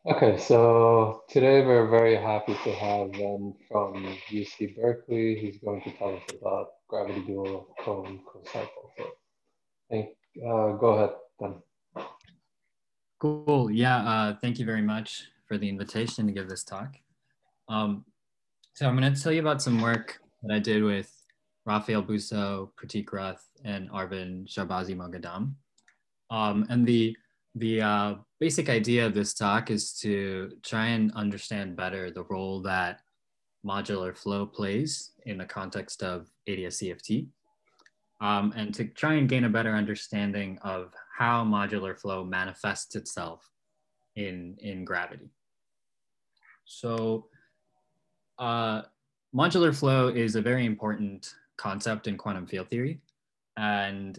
Okay, so today we're very happy to have Ben from UC Berkeley. He's going to tell us about gravity dual cone cocycle. So, thank, go ahead, Ben. Cool. Yeah. Thank you very much for the invitation to give this talk. Um, so I'm going to tell you about some work that I did with Raphael Busso, Pratik Rath, and Arvind Sharbazi Moghadam. And the basic idea of this talk is to try and understand better the role that modular flow plays in the context of ADS-CFT, and to try and gain a better understanding of how modular flow manifests itself in gravity. So modular flow is a very important concept in quantum field theory. And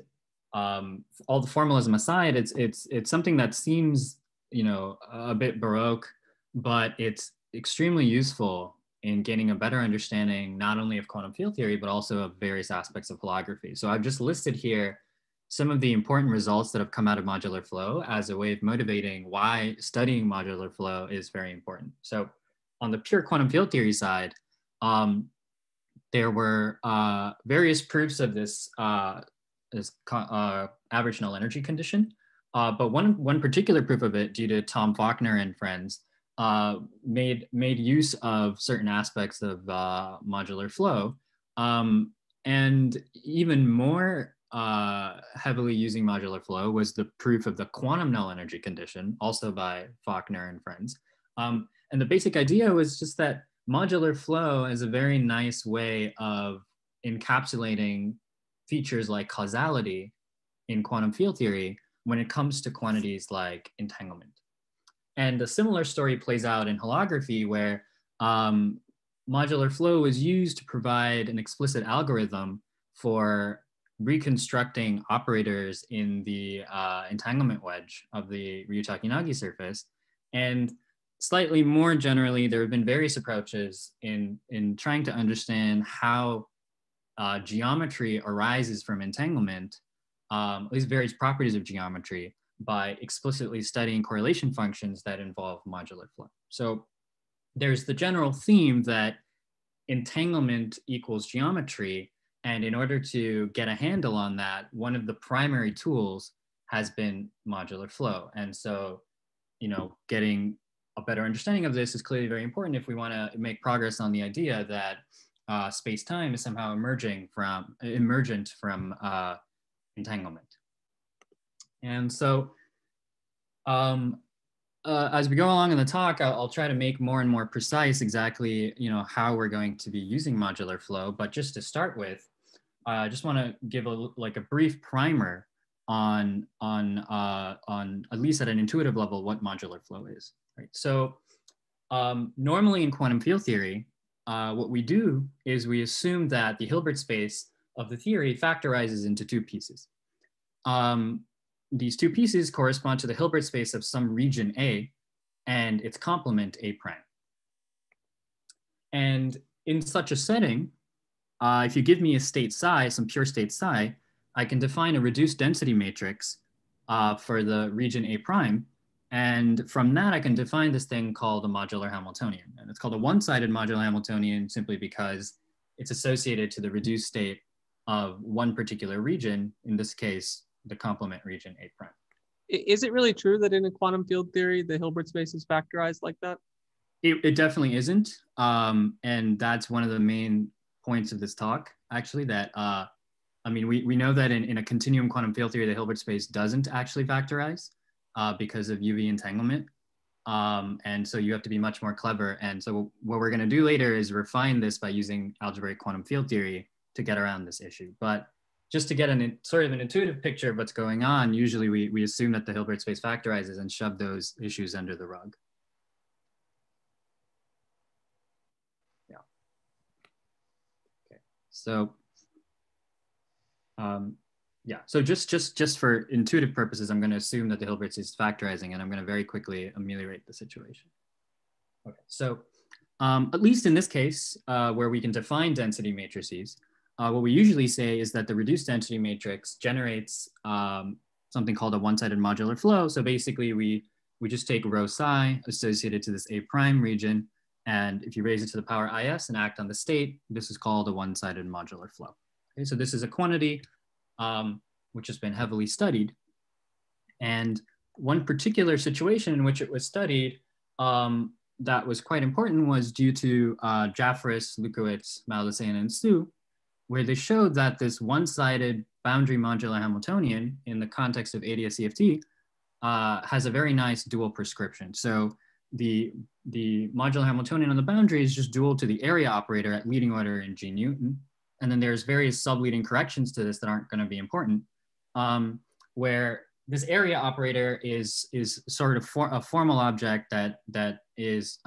all the formalism aside, it's something that seems, a bit baroque, but it's extremely useful in gaining a better understanding, not only of quantum field theory, but also of various aspects of holography. So I've just listed here some of the important results that have come out of modular flow as a way of motivating why studying modular flow is very important. So on the pure quantum field theory side, there were various proofs of this average null energy condition. But one particular proof of it, due to Tom Faulkner and friends, made use of certain aspects of modular flow, and even more heavily using modular flow was the proof of the quantum null energy condition, also by Faulkner and friends. And the basic idea was just that modular flow is a very nice way of encapsulating features like causality in quantum field theory when it comes to quantities like entanglement. And a similar story plays out in holography, where modular flow is used to provide an explicit algorithm for reconstructing operators in the entanglement wedge of the Ryu-Takayanagi surface. And slightly more generally, there have been various approaches in trying to understand how geometry arises from entanglement, at least various properties of geometry, by explicitly studying correlation functions that involve modular flow. So there's the general theme that entanglement equals geometry. And in order to get a handle on that, one of the primary tools has been modular flow. And so, getting a better understanding of this is clearly very important if we want to make progress on the idea that space-time is somehow emergent from entanglement. And so as we go along in the talk, I'll try to make more and more precise exactly how we're going to be using modular flow. But just to start with, I just want to give a brief primer on at least at an intuitive level what modular flow is. Right. So normally in quantum field theory, what we do is we assume that the Hilbert space of the theory factorizes into two pieces. These two pieces correspond to the Hilbert space of some region A and its complement A prime. And in such a setting, if you give me a state psi, some pure state psi, I can define a reduced density matrix for the region A prime. And from that, I can define this thing called a modular Hamiltonian. And it's called a one-sided modular Hamiltonian simply because it's associated to the reduced state of one particular region, in this case, the complement region A prime. Is it really true that in a quantum field theory, the Hilbert space is factorized like that? It definitely isn't. And that's one of the main points of this talk, actually, that, we know that in a continuum quantum field theory, the Hilbert space doesn't actually factorize because of UV entanglement. And so you have to be much more clever. And so what we're going to do later is refine this by using algebraic quantum field theory to get around this issue. But just to get sort of an intuitive picture of what's going on, usually we assume that the Hilbert space factorizes and shove those issues under the rug. Yeah. Okay. So, so just for intuitive purposes, I'm going to assume that the Hilbert space is factorizing, and I'm going to very quickly ameliorate the situation. Okay. So, at least in this case, where we can define density matrices, what we usually say is that the reduced density matrix generates something called a one-sided modular flow. So basically we we just take rho psi associated to this A prime region. And if you raise it to the power is and act on the state, this is called a one-sided modular flow. Okay, so this is a quantity which has been heavily studied. And one particular situation in which it was studied that was quite important was due to Jafris, Lukowitz, Maldacena, and Su, where they showed that this one-sided boundary modular Hamiltonian in the context of ADS-CFT has a very nice dual prescription. So the modular Hamiltonian on the boundary is just dual to the area operator at leading order in G Newton. And then there's various subleading corrections to this that aren't going to be important, where this area operator is sort of a formal object that is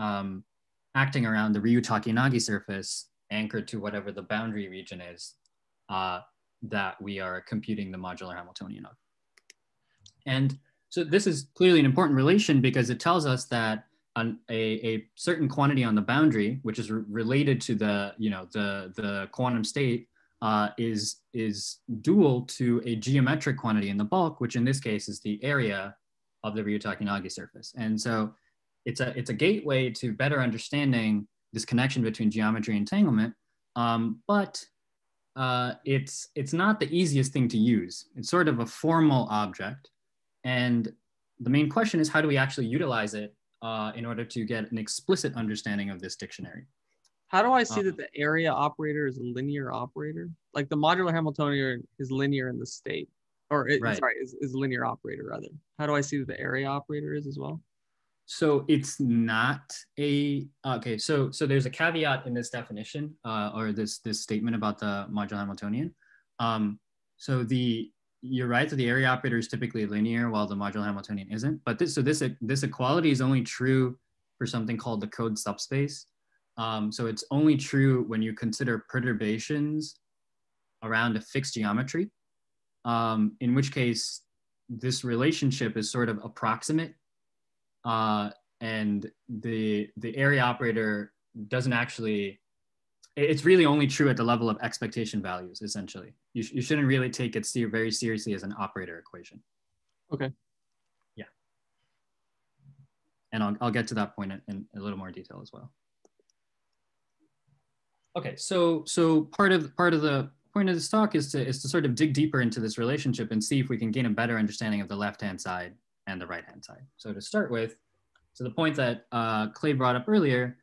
acting around the Ryu-Takayanagi surface anchored to whatever the boundary region is that we are computing the modular Hamiltonian of. And so this is clearly an important relation because it tells us that a certain quantity on the boundary, which is related to the quantum state, is dual to a geometric quantity in the bulk, which in this case is the area of the Ryu-Takayanagi surface. And so it's a gateway to better understanding this connection between geometry and entanglement, but it's not the easiest thing to use. It's sort of a formal object. And the main question is, how do we actually utilize it in order to get an explicit understanding of this dictionary? How do I see that the area operator is a linear operator? Like the modular Hamiltonian is linear in the state, or right. Sorry, is linear operator rather. How do I see that the area operator is as well? So it's not a, okay, so there's a caveat in this definition or this statement about the modular Hamiltonian. So you're right that the area operator is typically linear while the modular Hamiltonian isn't, but this equality is only true for something called the code subspace. So it's only true when you consider perturbations around a fixed geometry, in which case this relationship is sort of approximate, and the area operator doesn't actually, it's really only true at the level of expectation values, essentially. You shouldn't really take it very seriously as an operator equation. Okay. Yeah. And I'll get to that point in a little more detail as well. Okay, so part of the point of this talk is to sort of dig deeper into this relationship and see if we can gain a better understanding of the left-hand side and the right-hand side. So to start with, so the point that Clay brought up earlier,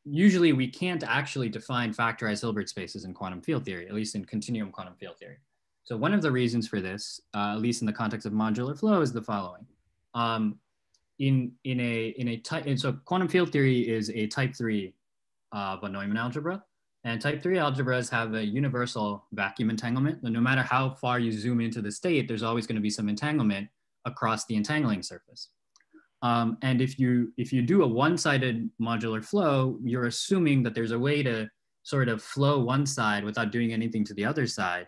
usually we can't actually define factorized Hilbert spaces in quantum field theory, at least in continuum quantum field theory. So one of the reasons for this, at least in the context of modular flow, is the following. So quantum field theory is a type 3 von Neumann algebra, and type 3 algebras have a universal vacuum entanglement. And no matter how far you zoom into the state, there's always going to be some entanglement across the entangling surface. And if you do a one-sided modular flow, you're assuming that there's a way to sort of flow one side without doing anything to the other side.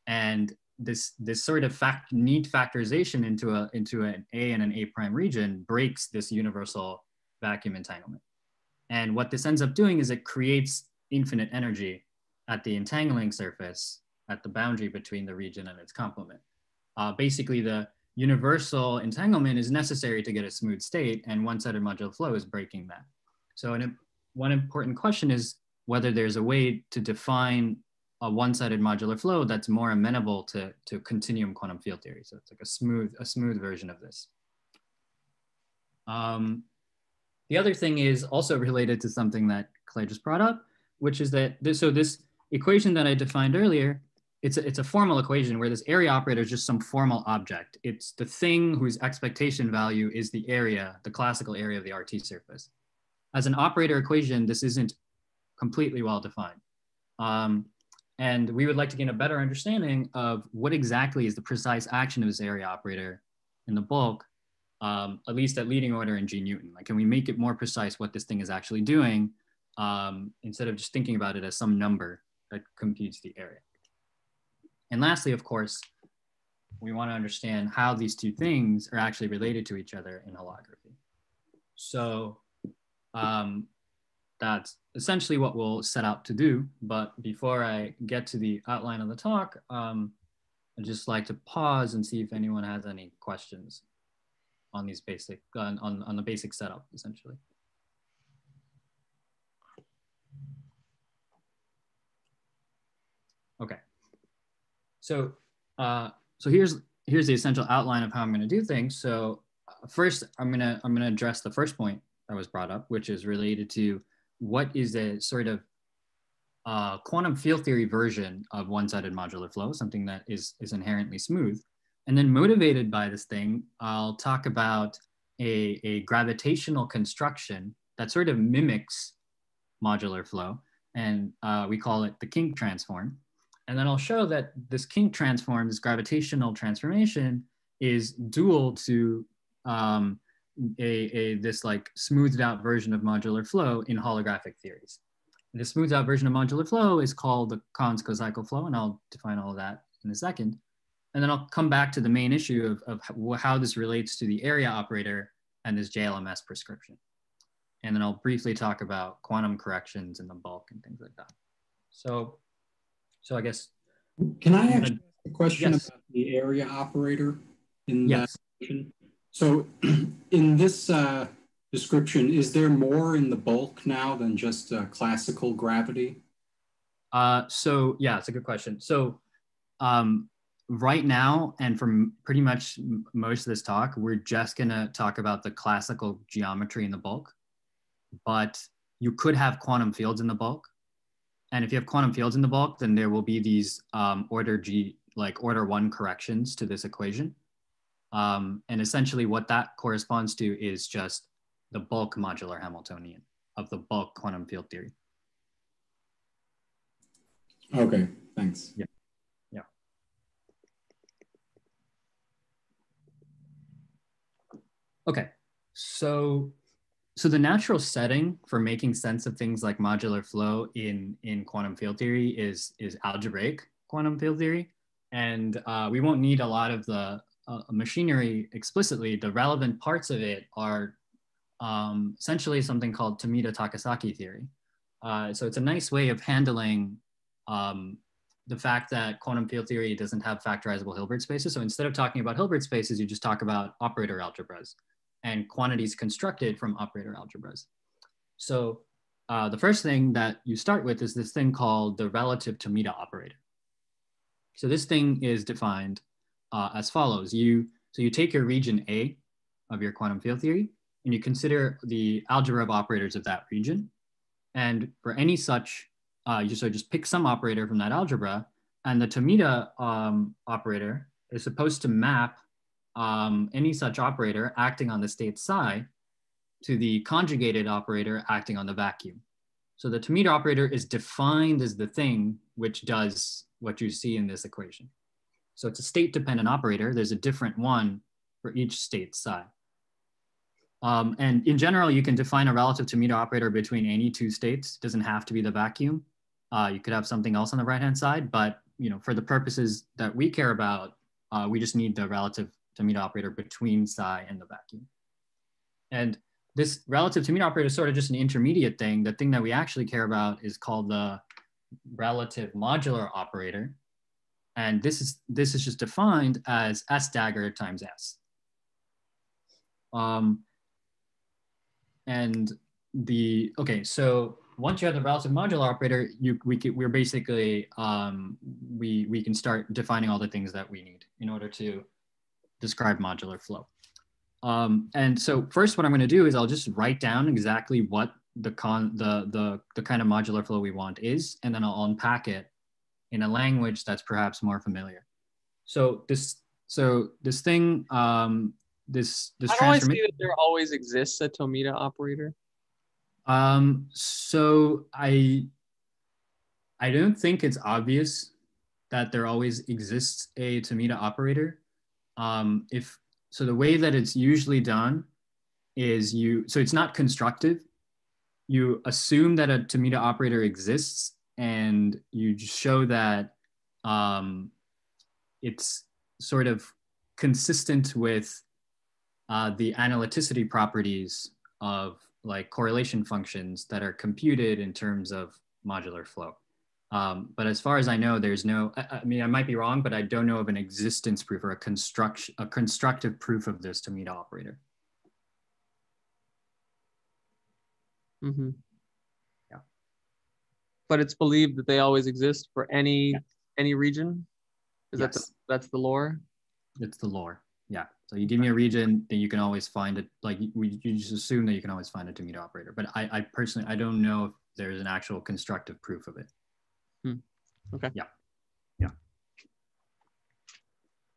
And this sort of neat factorization into an A and an A prime region breaks this universal vacuum entanglement. And what this ends up doing is it creates infinite energy at the entangling surface at the boundary between the region and its complement. Basically, the universal entanglement is necessary to get a smooth state, and one-sided modular flow is breaking that. So one important question is whether there's a way to define a one-sided modular flow that's more amenable to continuum quantum field theory. So it's like a smooth version of this. The other thing is also related to something that Clay just brought up, which is that this equation that I defined earlier, it's a formal equation where this area operator is just some formal object. It's the thing whose expectation value is the area, the classical area of the RT surface. As an operator equation, this isn't completely well defined. And we would like to gain a better understanding of what exactly is the precise action of this area operator in the bulk, at least at leading order in G Newton. Like, can we make it more precise what this thing is actually doing instead of just thinking about it as some number that computes the area? And lastly, of course, we want to understand how these two things are actually related to each other in holography. So that's essentially what we'll set out to do. But before I get to the outline of the talk, I'd just like to pause and see if anyone has any questions. on these basic, on the basic setup, essentially. Okay. So, so here's the essential outline of how I'm going to do things. So first, I'm gonna address the first point that was brought up, which is related to what is a sort of quantum field theory version of one-sided modular flow, something that is inherently smooth. And then motivated by this thing, I'll talk about a gravitational construction that sort of mimics modular flow, and we call it the Kink transform. And then I'll show that this Kink transform, this gravitational transformation, is dual to this like smoothed out version of modular flow in holographic theories. The smoothed out version of modular flow is called the Connes Cocycle flow, and I'll define all of that in a second. And then I'll come back to the main issue of how this relates to the area operator and this JLMS prescription. And then I'll briefly talk about quantum corrections in the bulk and things like that. So I guess. Can I ask a question yes. about the area operator in yes. that description? So in this description, is there more in the bulk now than just classical gravity? So yeah, it's a good question. So right now, and for pretty much most of this talk, we're just gonna talk about the classical geometry in the bulk, but you could have quantum fields in the bulk. And if you have quantum fields in the bulk, then there will be these order 1 corrections to this equation. And essentially what that corresponds to is just the bulk modular Hamiltonian of the bulk quantum field theory. Okay, thanks. Yeah. Yeah. Okay, so the natural setting for making sense of things like modular flow in quantum field theory is algebraic quantum field theory. And we won't need a lot of the machinery explicitly. The relevant parts of it are essentially something called Tomita-Takasaki theory. So it's a nice way of handling the fact that quantum field theory doesn't have factorizable Hilbert spaces. So instead of talking about Hilbert spaces, you just talk about operator algebras and quantities constructed from operator algebras. So the first thing that you start with is this thing called the relative Tomita operator. So this thing is defined as follows. So you take your region A of your quantum field theory, and you consider the algebra of operators of that region. And for any such, you just pick some operator from that algebra, and the Tomita operator is supposed to map any such operator acting on the state psi to the conjugated operator acting on the vacuum. So the Tomita operator is defined as the thing which does what you see in this equation. So it's a state-dependent operator. There's a different one for each state psi. And in general, you can define a relative Tomita operator between any two states. It doesn't have to be the vacuum. You could have something else on the right-hand side, but for the purposes that we care about, we just need the relative Tomita operator between psi and the vacuum. And this relative Tomita operator is sort of just an intermediate thing. The thing that we actually care about is called the relative modular operator. And this is just defined as S dagger times S. Okay, so once you have the relative modular operator, we're basically, we can start defining all the things that we need in order to describe modular flow. And so first what I'm gonna do is I'll just write down exactly what the kind of modular flow we want is, and then I'll unpack it in a language that's perhaps more familiar. So this thing, this How do I see that there always exists a Tomita operator? So I don't think it's obvious that there always exists a Tomita operator. So the way that it's usually done is so it's not constructive. You assume that a Tomita operator exists, and you show that it's sort of consistent with the analyticity properties of like correlation functions that are computed in terms of modular flow. But as far as I know, there's no, I mean, I might be wrong, but I don't know of an existence proof or a constructive proof of this to meet operator. Mm-hmm. Yeah. But it's believed that they always exist for any region. Is yes. that that's the lore? It's the lore. Yeah. So you give me a region, then you can always find it. Like you just assume that you can always find a to meet operator. But I personally, I don't know if there's an actual constructive proof of it. Okay. Yeah. Yeah.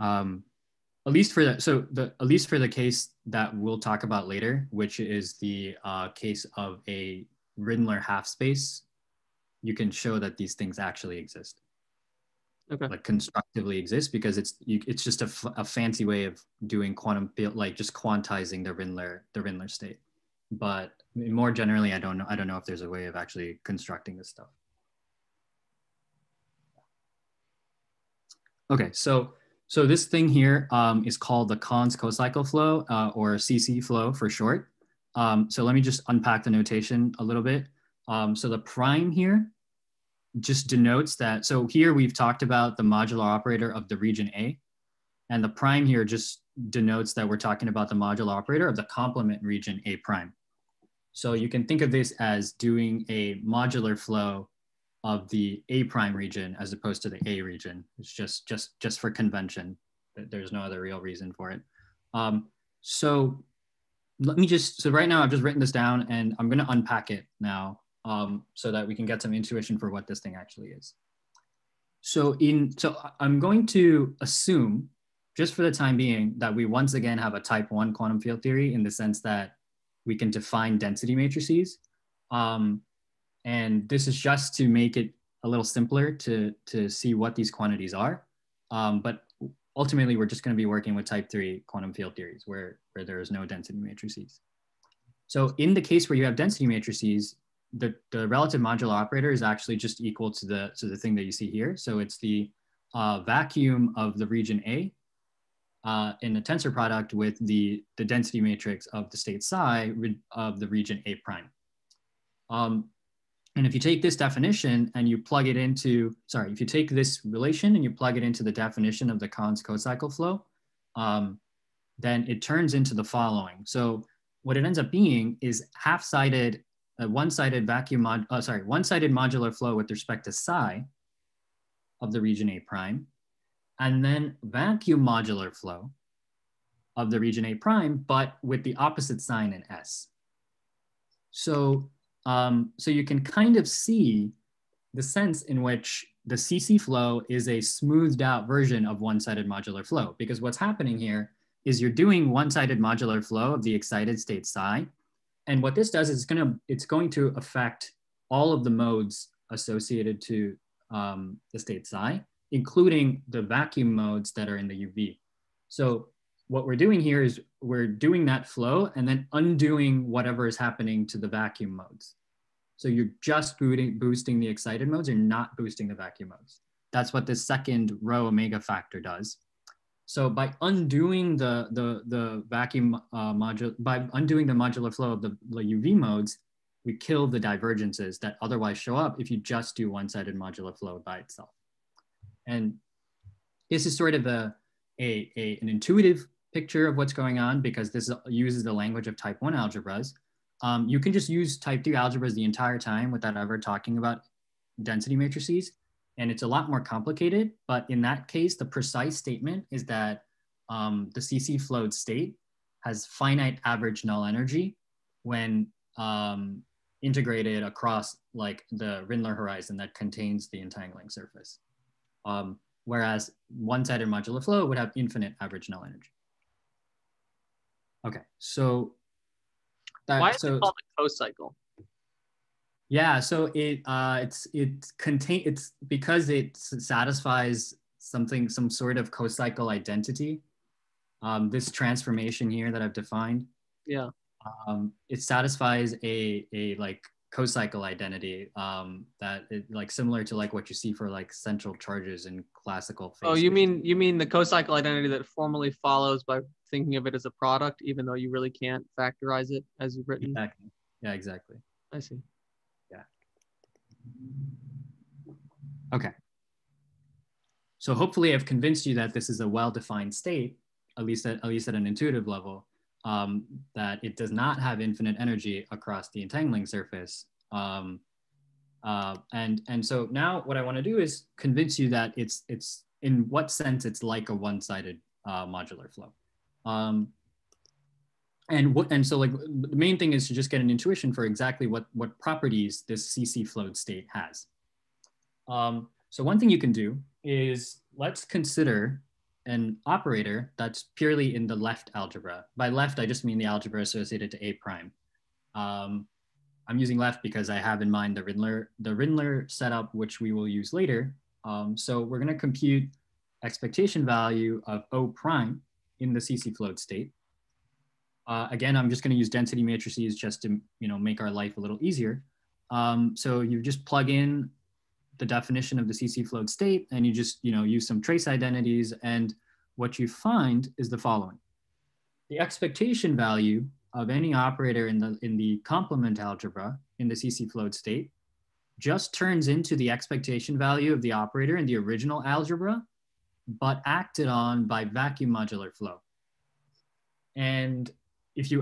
At least for that. So at least for the case that we'll talk about later, which is the case of a Rindler half space, you can show that these things actually exist. Okay. Like constructively exist, because it's just a fancy way of doing quantum field, like just quantizing the Rindler state. But more generally, I don't know if there's a way of actually constructing this stuff. Okay, so this thing here is called the Connes Cocycle flow, or CC flow for short. So let me just unpack the notation a little bit. So the prime here just denotes that, so here we've talked about the modular operator of the region A, and the prime here just denotes that we're talking about the modular operator of the complement region A prime. So you can think of this as doing a modular flow of the A prime region as opposed to the A region. It's just for convention. There's no other real reason for it. So let me so right now I've just written this down and I'm gonna unpack it now so that we can get some intuition for what this thing actually is. So I'm going to assume, just for the time being, that we once again have a type 1 quantum field theory in the sense that we can define density matrices. And this is just to make it a little simpler to see what these quantities are. But ultimately, we're just going to be working with type 3 quantum field theories where there is no density matrices. So in the case where you have density matrices, the relative modular operator is actually just equal to the thing that you see here. So it's the vacuum of the region A in the tensor product with the density matrix of the state psi of the region A prime. And if you take this definition and you plug it into, if you take this relation and you plug it into the definition of the Connes Cocycle flow, then it turns into the following. So what it ends up being is half-sided, one-sided one-sided modular flow with respect to psi of the region A prime, and then vacuum modular flow of the region A prime, but with the opposite sign in S. So you can kind of see the sense in which the CC flow is a smoothed out version of one-sided modular flow, because what's happening here is you're doing one-sided modular flow of the excited state psi. And what this does is it's going to affect all of the modes associated to the state psi, including the vacuum modes that are in the UV. So what we're doing here is we're doing that flow and then undoing whatever is happening to the vacuum modes. So you're just boosting the excited modes, you're not boosting the vacuum modes. That's what this second rho omega factor does. So by undoing the vacuum by undoing the modular flow of the UV modes, we kill the divergences that otherwise show up if you just do one-sided modular flow by itself. And this is sort of an intuitive picture of what's going on, because this uses the language of type 1 algebras. You can just use type 2 algebras the entire time without ever talking about density matrices. And it's a lot more complicated, but in that case, the precise statement is that the CC flowed state has finite average null energy when integrated across like the Rindler horizon that contains the entangling surface. Whereas one-sided modular flow would have infinite average null energy. Okay, so why is it called a cocycle? Yeah, so it's because it satisfies some sort of cocycle identity. This transformation here that I've defined. Yeah. It satisfies a like cocycle identity that like similar to like what you see for like central charges in classical phase. Oh, you mean the cocycle identity that formally follows by thinking of it as a product, even though you really can't factorize it as you've written? Exactly. Yeah, exactly. I see. Yeah. Okay. So hopefully I've convinced you that this is a well-defined state, at least at an intuitive level, that it does not have infinite energy across the entangling surface. And so now what I want to do is convince you that it's in what sense it's like a one-sided modular flow. And so like the main thing is to just get an intuition for exactly what properties this CC flowed state has. So one thing you can do is let's consider an operator that's purely in the left algebra. By left, I just mean the algebra associated to A prime. I'm using left because I have in mind the Rindler setup, which we will use later. So we're going to compute expectation value of O prime in the CC flowed state. Again, I'm just going to use density matrices just to make our life a little easier. So you just plug in the definition of the CC flowed state, and you just use some trace identities, and what you find is the following: the expectation value of any operator in the complement algebra in the CC flowed state just turns into the expectation value of the operator in the original algebra, but acted on by vacuum modular flow. And if you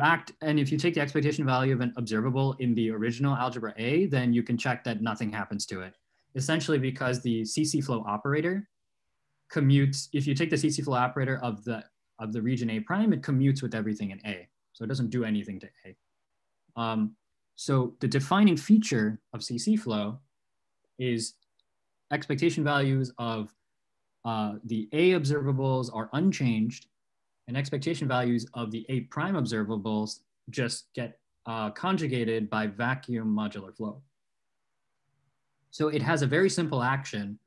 take the expectation value of an observable in the original algebra A, then you can check that nothing happens to it. Essentially because the CC flow operator commutes, if you take the CC flow operator of the region A prime, it commutes with everything in A. So it doesn't do anything to A. So the defining feature of CC flow is expectation values of the A observables are unchanged, and expectation values of the A prime observables just get conjugated by vacuum modular flow. So it has a very simple action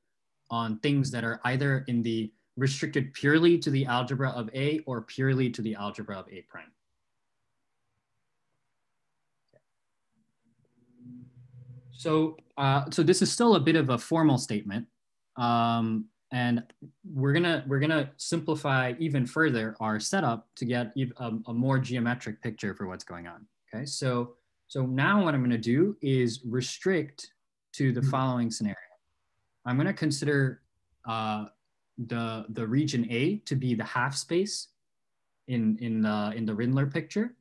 on things that are either in the restricted purely to the algebra of A or purely to the algebra of A prime. So, so this is still a bit of a formal statement, and we're gonna simplify even further our setup to get a more geometric picture for what's going on. Okay, so now what I'm gonna do is restrict to the following scenario. I'm gonna consider the region A to be the half space in the Rindler picture,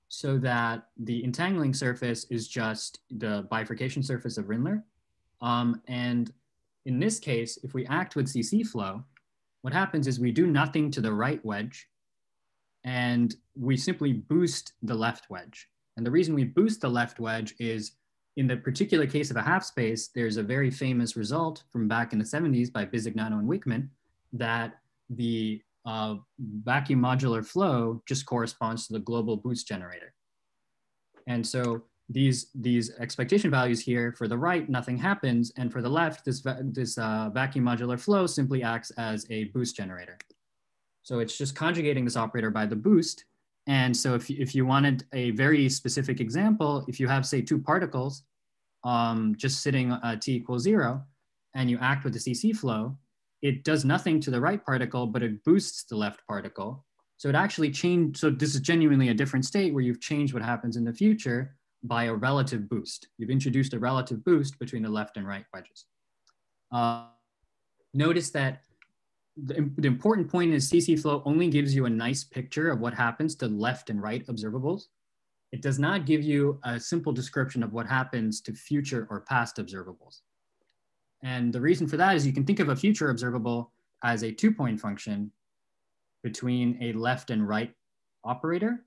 so that the entangling surface is just the bifurcation surface of Rindler. And in this case, if we act with CC flow, what happens is we do nothing to the right wedge, and we simply boost the left wedge. And the reason we boost the left wedge is, in the particular case of a half space, there's a very famous result from back in the 70s by Bisignano and Wickman that the vacuum modular flow just corresponds to the global boost generator. And so these expectation values here, for the right, nothing happens. And for the left, this vacuum modular flow simply acts as a boost generator. So it's just conjugating this operator by the boost. And so if you wanted a very specific example, if you have, say, two particles just sitting at t equals 0, and you act with the CC flow, it does nothing to the right particle, but it boosts the left particle. So it actually changed. So this is genuinely a different state where you've changed what happens in the future by a relative boost. You've introduced a relative boost between the left and right wedges. Notice that the important point is CC flow only gives you a nice picture of what happens to left and right observables. It does not give you a simple description of what happens to future or past observables. And the reason for that is you can think of a future observable as a two-point function between a left and right operator.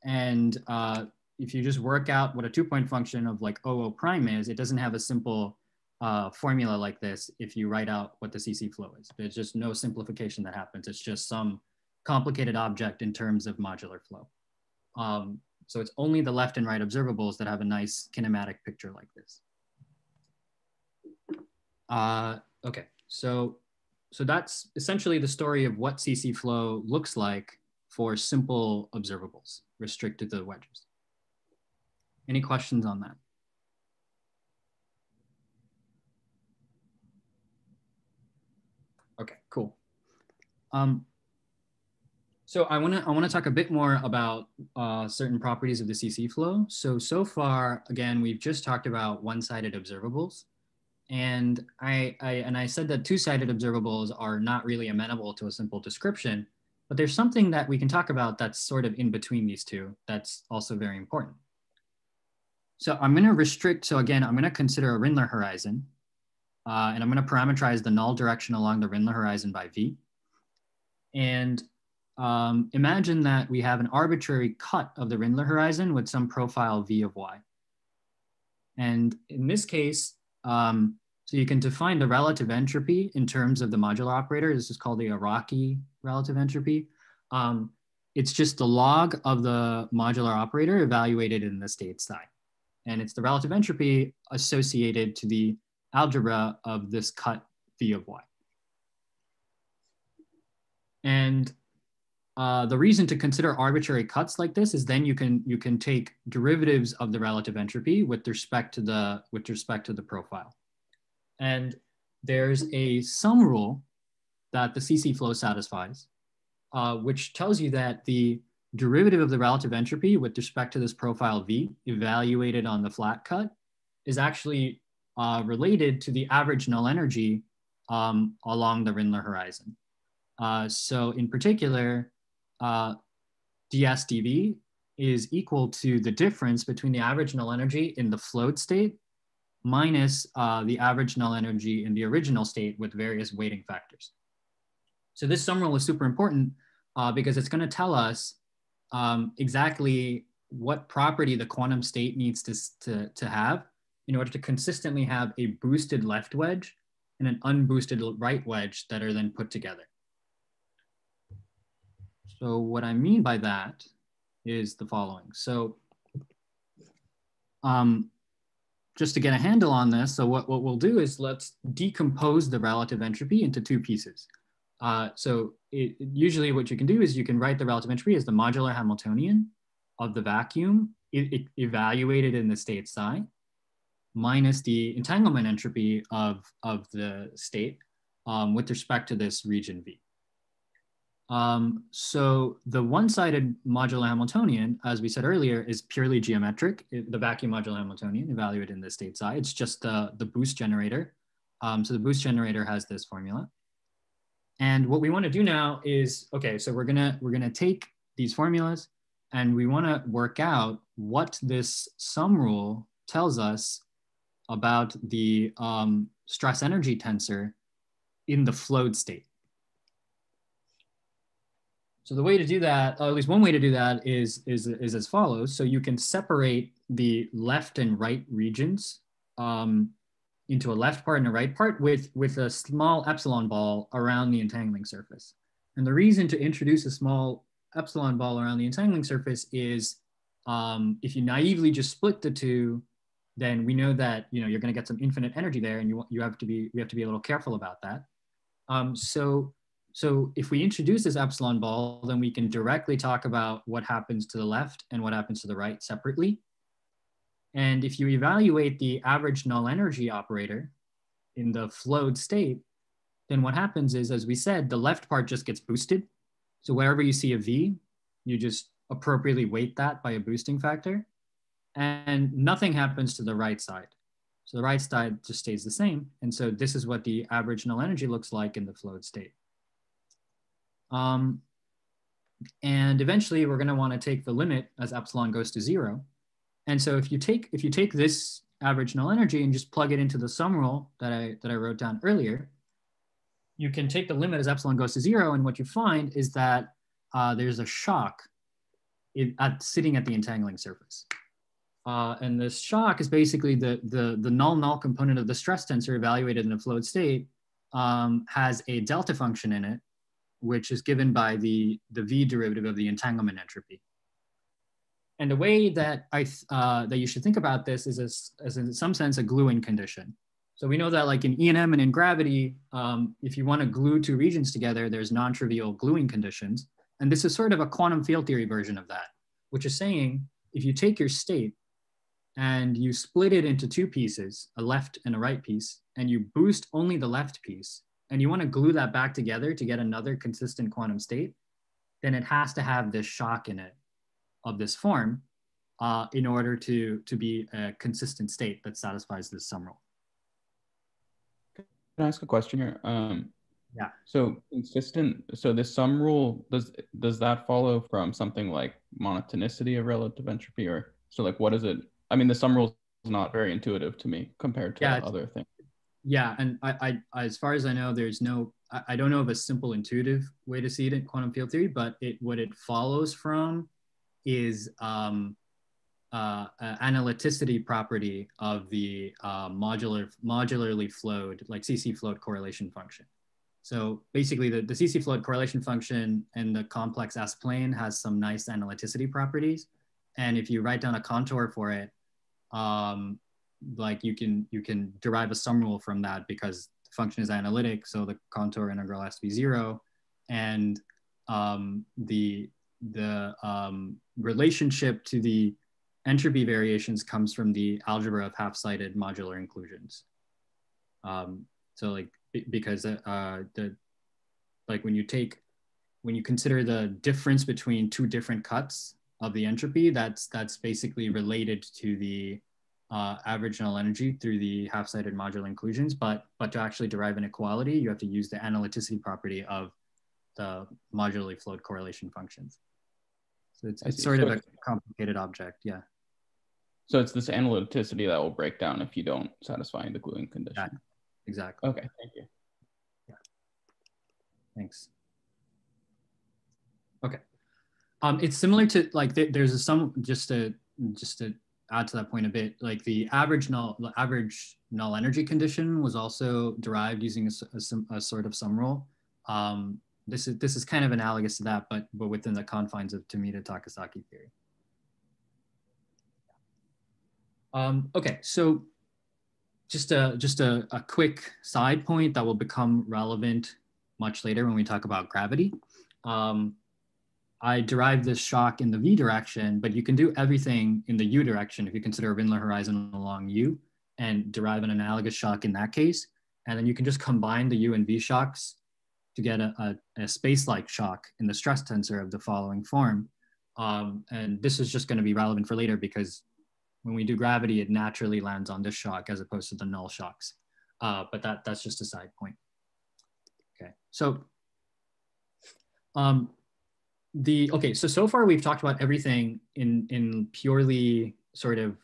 And if you just work out what a two-point function of like OO prime is, it doesn't have a simple formula like this if you write out what the CC flow is. There's just no simplification that happens. It's just some complicated object in terms of modular flow. So it's only the left and right observables that have a nice kinematic picture like this. Okay, so that's essentially the story of what CC flow looks like for simple observables restricted to the wedges. Any questions on that? Okay, cool. So I wanna talk a bit more about certain properties of the CC flow. So far, again, we've just talked about one-sided observables. And I said that two-sided observables are not really amenable to a simple description, but there's something that we can talk about that's sort of in between these two that's also very important. So I'm going to restrict, so again, I'm going to consider a Rindler horizon, and I'm going to parameterize the null direction along the Rindler horizon by V. And imagine that we have an arbitrary cut of the Rindler horizon with some profile V of Y. And in this case, so you can define the relative entropy in terms of the modular operator. This is called the Araki relative entropy. It's just the log of the modular operator evaluated in the state psi. And it's the relative entropy associated to the algebra of this cut V of Y. And the reason to consider arbitrary cuts like this is then you can take derivatives of the relative entropy with respect to the profile. And there's a sum rule that the CC flow satisfies, which tells you that the derivative of the relative entropy with respect to this profile V evaluated on the flat cut is actually related to the average null energy along the Rindler horizon. So in particular, ds dv is equal to the difference between the average null energy in the float state minus the average null energy in the original state with various weighting factors. So this sum rule is super important because it's going to tell us exactly what property the quantum state needs to have in order to consistently have a boosted left wedge and an unboosted right wedge that are then put together. So what I mean by that is the following. So just to get a handle on this, so what we'll do is let's decompose the relative entropy into two pieces. Usually what you can do is you can write the relative entropy as the modular Hamiltonian of the vacuum evaluated in the state psi minus the entanglement entropy of the state with respect to this region V. So the one-sided modular Hamiltonian, as we said earlier, is purely geometric. The vacuum modular Hamiltonian evaluated in the state psi. It's just the boost generator. So the boost generator has this formula. And what we want to do now is, okay, so we're gonna take these formulas and we want to work out what this sum rule tells us about the stress energy tensor in the flowed state. So the way to do that, or at least one way to do that is as follows. So you can separate the left and right regions into a left part and a right part with a small epsilon ball around the entangling surface. And the reason to introduce a small epsilon ball around the entangling surface is if you naively just split the two, then we know that you're going to get some infinite energy there, and we have to be a little careful about that. So if we introduce this epsilon ball, then we can directly talk about what happens to the left and what happens to the right separately. And if you evaluate the average null energy operator in the flowed state, then what happens is, as we said, the left part just gets boosted. So wherever you see a V, you just appropriately weight that by a boosting factor. And nothing happens to the right side. So the right side just stays the same. And so this is what the average null energy looks like in the flowed state. And eventually we're going to want to take the limit as epsilon goes to 0. And so if you take this average null energy and just plug it into the sum rule that I wrote down earlier, you can take the limit as epsilon goes to 0, and what you find is that there's a shock sitting at the entangling surface. And this shock is basically the null component of the stress tensor evaluated in a flowed state has a delta function in it, which is given by the V derivative of the entanglement entropy. And the way that that you should think about this is as in some sense a gluing condition. So we know that like in E&M and in gravity, if you want to glue two regions together, there's non-trivial gluing conditions. And this is sort of a quantum field theory version of that, which is saying if you take your state and you split it into two pieces, a left and a right piece, and you boost only the left piece, and you want to glue that back together to get another consistent quantum state, then it has to have this shock in it of this form in order to be a consistent state that satisfies this sum rule. Can I ask a question here? Yeah. So consistent. So this sum rule, does that follow from something like monotonicity of relative entropy, or so like what is it? I mean, the sum rule is not very intuitive to me compared to other things. Yeah, and I as far as I know, there's no, I don't know of a simple intuitive way to see it in quantum field theory, but what it follows from is analyticity property of the modularly flowed, like CC float correlation function. So basically the CC float correlation function and the complex S-plane has some nice analyticity properties. And if you write down a contour for it, like you can derive a sum rule from that because the function is analytic. So the contour integral has to be 0. And the relationship to the entropy variations comes from the algebra of half-sided modular inclusions. So like, because like when you consider the difference between two different cuts of the entropy, that's basically related to the average null energy through the half-sided modular inclusions. But to actually derive an equality, you have to use the analyticity property of the modularly flowed correlation functions. So it's sort of a complicated object, yeah. So it's this analyticity that will break down if you don't satisfy the gluing condition. Yeah, exactly. Okay, thank you. Yeah. Thanks. Okay. It's similar to like there's a sum, just to add to that point a bit, like the average null energy condition was also derived using a sort of sum rule. This is kind of analogous to that, but within the confines of Tomita-Takasaki theory. Okay, so just a quick side point that will become relevant much later when we talk about gravity. I derived this shock in the v direction, but you can do everything in the u direction if you consider a Windler horizon along u and derive an analogous shock in that case. And then you can just combine the u and v shocks to get a space-like shock in the stress tensor of the following form. And this is just going to be relevant for later because when we do gravity, it naturally lands on this shock as opposed to the null shocks. But that's just a side point. Okay, so so far we've talked about everything in purely sort of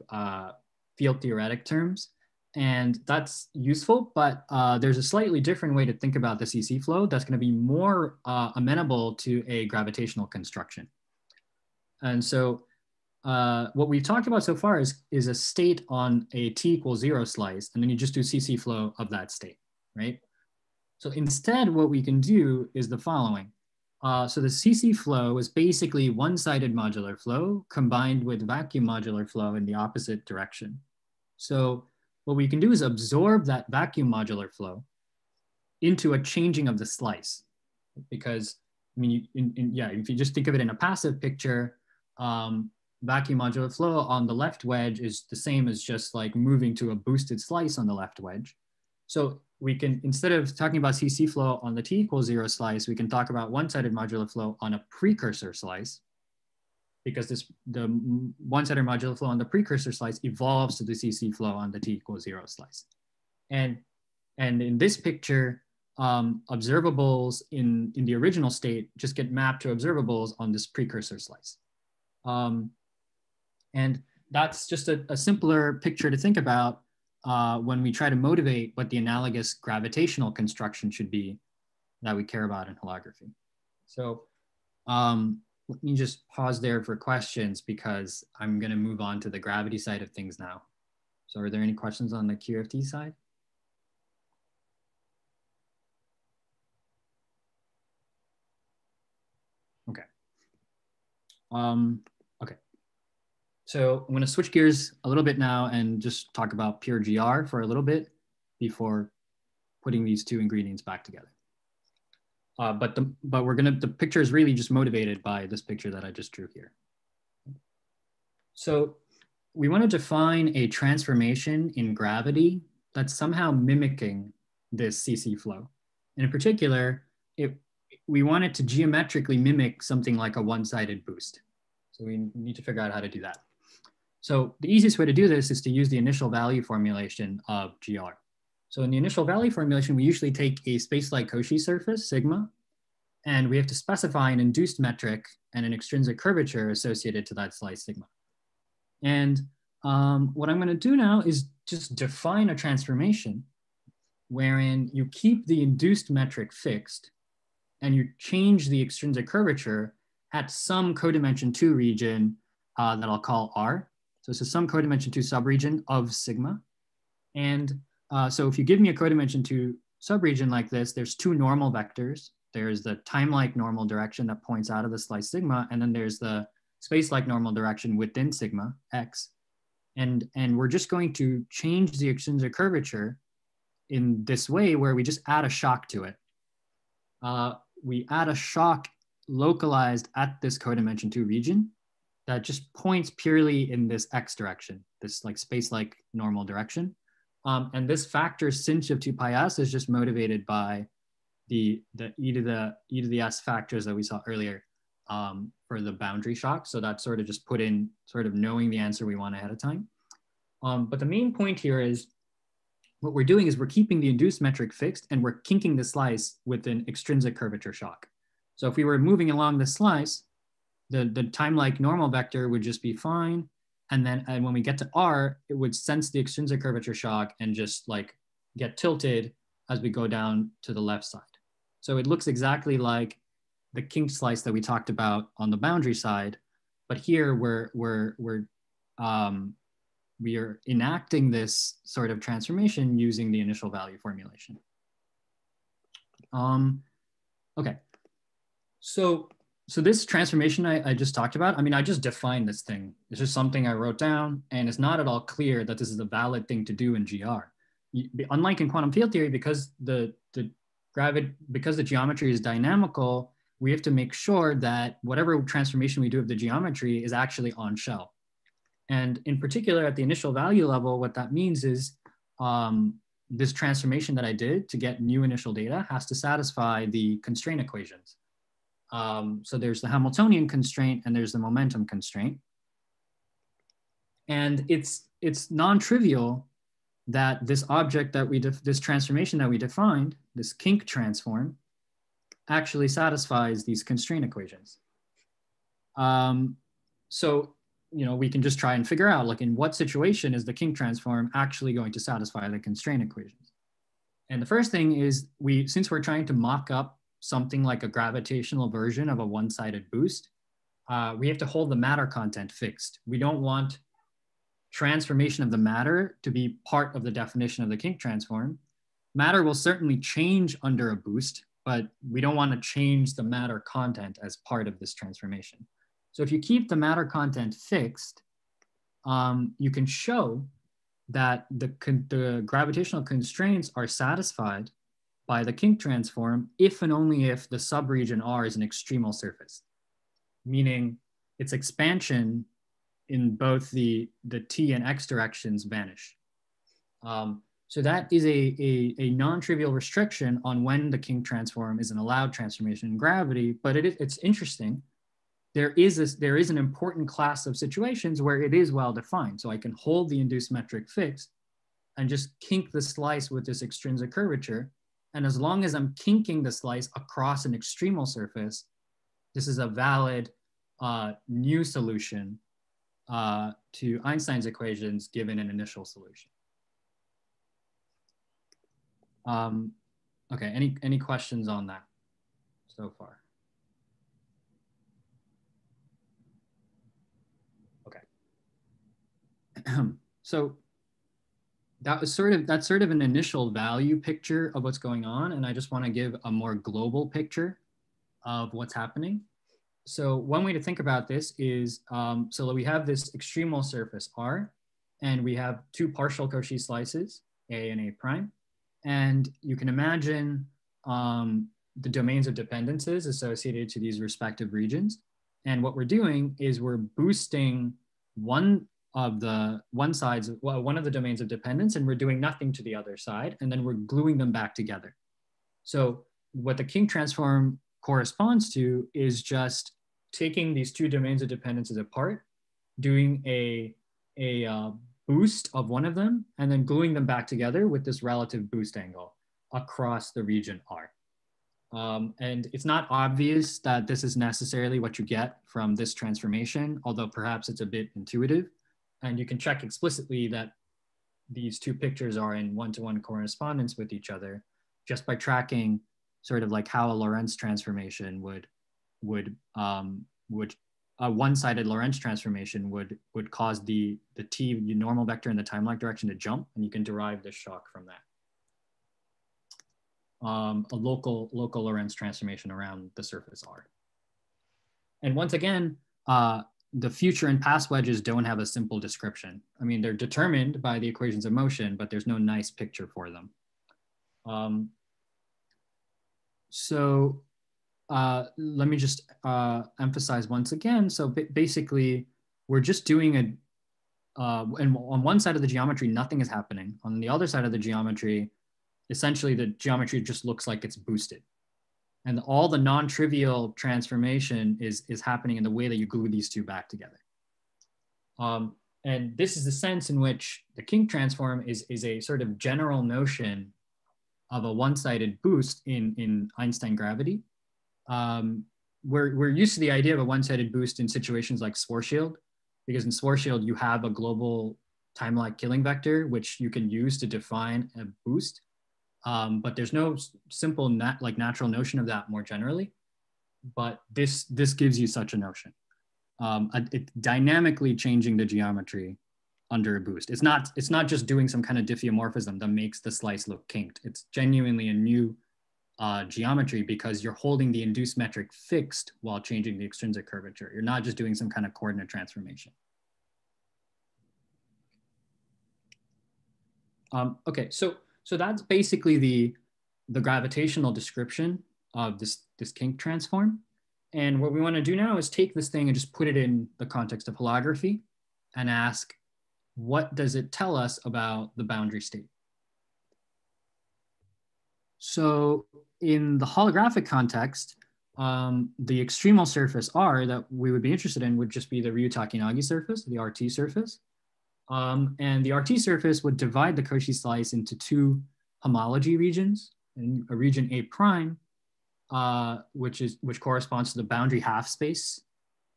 field theoretic terms, and that's useful, but there's a slightly different way to think about the CC flow that's going to be more amenable to a gravitational construction. And so what we've talked about so far is a state on a t=0 slice, and then you just do CC flow of that state, right? So instead, what we can do is the following. So the CC flow is basically one-sided modular flow combined with vacuum modular flow in the opposite direction. So what we can do is absorb that vacuum modular flow into a changing of the slice. Because, I mean, if you just think of it in a passive picture, vacuum modular flow on the left wedge is the same as just like moving to a boosted slice on the left wedge. So we can, instead of talking about CC flow on the t=0 slice, we can talk about one-sided modular flow on a precursor slice, because the one-sided modular flow on the precursor slice evolves to the CC flow on the t=0 slice. And in this picture, observables in the original state just get mapped to observables on this precursor slice. And that's just a simpler picture to think about when we try to motivate what the analogous gravitational construction should be that we care about in holography. So let me just pause there for questions because I'm going to move on to the gravity side of things now. So are there any questions on the QFT side? Okay. Okay. So I'm going to switch gears a little bit now and just talk about pure GR for a little bit before putting these two ingredients back together. But the picture is really just motivated by this picture that I just drew here. So we want to define a transformation in gravity that's somehow mimicking this CC flow. And in particular, we want it to geometrically mimic something like a one-sided boost. So we need to figure out how to do that. So the easiest way to do this is to use the initial value formulation of GR. So in the initial value formulation, we usually take a space-like Cauchy surface, sigma, and we have to specify an induced metric and an extrinsic curvature associated to that slice sigma. And what I'm going to do now is just define a transformation wherein you keep the induced metric fixed and you change the extrinsic curvature at some codimension 2 region that I'll call R. So this is some codimension 2 subregion of sigma. And so if you give me a codimension 2 subregion like this, there's two normal vectors. There's the time-like normal direction that points out of the slice sigma, and then there's the space-like normal direction within sigma, x. And we're just going to change the extrinsic curvature in this way where we just add a shock to it. We add a shock localized at this codimension 2 region that just points purely in this x direction, this like space-like normal direction. And this factor sinh of 2 pi s is just motivated by the e to the s factors that we saw earlier for the boundary shock. So that's sort of just put in sort of knowing the answer we want ahead of time. But the main point here is what we're doing is we're keeping the induced metric fixed and we're kinking the slice with an extrinsic curvature shock. So if we were moving along the slice, the time-like normal vector would just be fine. And then when we get to R, it would sense the extrinsic curvature shock and just like get tilted as we go down to the left side. So it looks exactly like the kink slice that we talked about on the boundary side, but here we are enacting this sort of transformation using the initial value formulation. Okay, so this transformation I just talked about, I mean, I just defined this thing. It's just something I wrote down, and it's not at all clear that this is a valid thing to do in GR. Unlike in quantum field theory, because the geometry is dynamical, we have to make sure that whatever transformation we do of the geometry is actually on shell. And in particular, at the initial value level, what that means is this transformation that I did to get new initial data has to satisfy the constraint equations. So there's the Hamiltonian constraint and there's the momentum constraint. And it's non-trivial that this object that this transformation that we defined, this kink transform, actually satisfies these constraint equations. So, you know, we can just try and figure out, like, in what situation is the kink transform actually going to satisfy the constraint equations? And the first thing is, since we're trying to mock up something like a gravitational version of a one-sided boost, we have to hold the matter content fixed. We don't want transformation of the matter to be part of the definition of the kink transform. Matter will certainly change under a boost, but we don't want to change the matter content as part of this transformation. So if you keep the matter content fixed, you can show that the gravitational constraints are satisfied by the kink transform if and only if the subregion R is an extremal surface, meaning its expansion in both the t and x directions vanish. So that is a non-trivial restriction on when the kink transform is an allowed transformation in gravity, but it's interesting. There is an important class of situations where it is well defined. So I can hold the induced metric fixed and just kink the slice with this extrinsic curvature. And as long as I'm kinking the slice across an extremal surface, this is a valid new solution to Einstein's equations given an initial solution. Okay, any questions on that so far? So that's sort of an initial value picture of what's going on. And I just want to give a more global picture of what's happening. So one way to think about this is, so we have this extremal surface R, and we have two partial Cauchy slices, A and A prime. And you can imagine the domains of dependences associated to these respective regions. And what we're doing is we're boosting one of the domains of dependence, and we're doing nothing to the other side, and then we're gluing them back together. So what the kink transform corresponds to is just taking these two domains of dependences apart, doing a boost of one of them and then gluing them back together with this relative boost angle across the region R. And it's not obvious that this is necessarily what you get from this transformation, although perhaps it's a bit intuitive. And you can check explicitly that these two pictures are in one-to-one correspondence with each other just by tracking sort of like how a Lorentz transformation a one-sided Lorentz transformation would cause the t normal vector in the time-like direction to jump, and you can derive this shock from that. A local Lorentz transformation around the surface R. And once again, the future and past wedges don't have a simple description. I mean, they're determined by the equations of motion, but there's no nice picture for them. Let me just emphasize once again. So basically, we're just doing and on one side of the geometry, nothing is happening. On the other side of the geometry, essentially the geometry just looks like it's boosted. And all the non-trivial transformation is happening in the way that you glue these two back together. And this is the sense in which the Kink transform is a sort of general notion of a one-sided boost in Einstein gravity. We're used to the idea of a one-sided boost in situations like Schwarzschild, because in Schwarzschild you have a global time-like killing vector, which you can use to define a boost. But there's no simple natural notion of that more generally. But this gives you such a notion. It dynamically changing the geometry under a boost. It's not just doing some kind of diffeomorphism that makes the slice look kinked. It's genuinely a new geometry because you're holding the induced metric fixed while changing the extrinsic curvature. You're not just doing some kind of coordinate transformation. Okay, so that's basically the gravitational description of this Kink transform. And what we want to do now is take this thing and just put it in the context of holography and ask, what does it tell us about the boundary state? So in the holographic context, the extremal surface R that we would be interested in would just be the Ryu-Takayanagi surface, the RT surface. And the RT surface would divide the Cauchy slice into two homology regions, and a region A prime, which corresponds to the boundary half space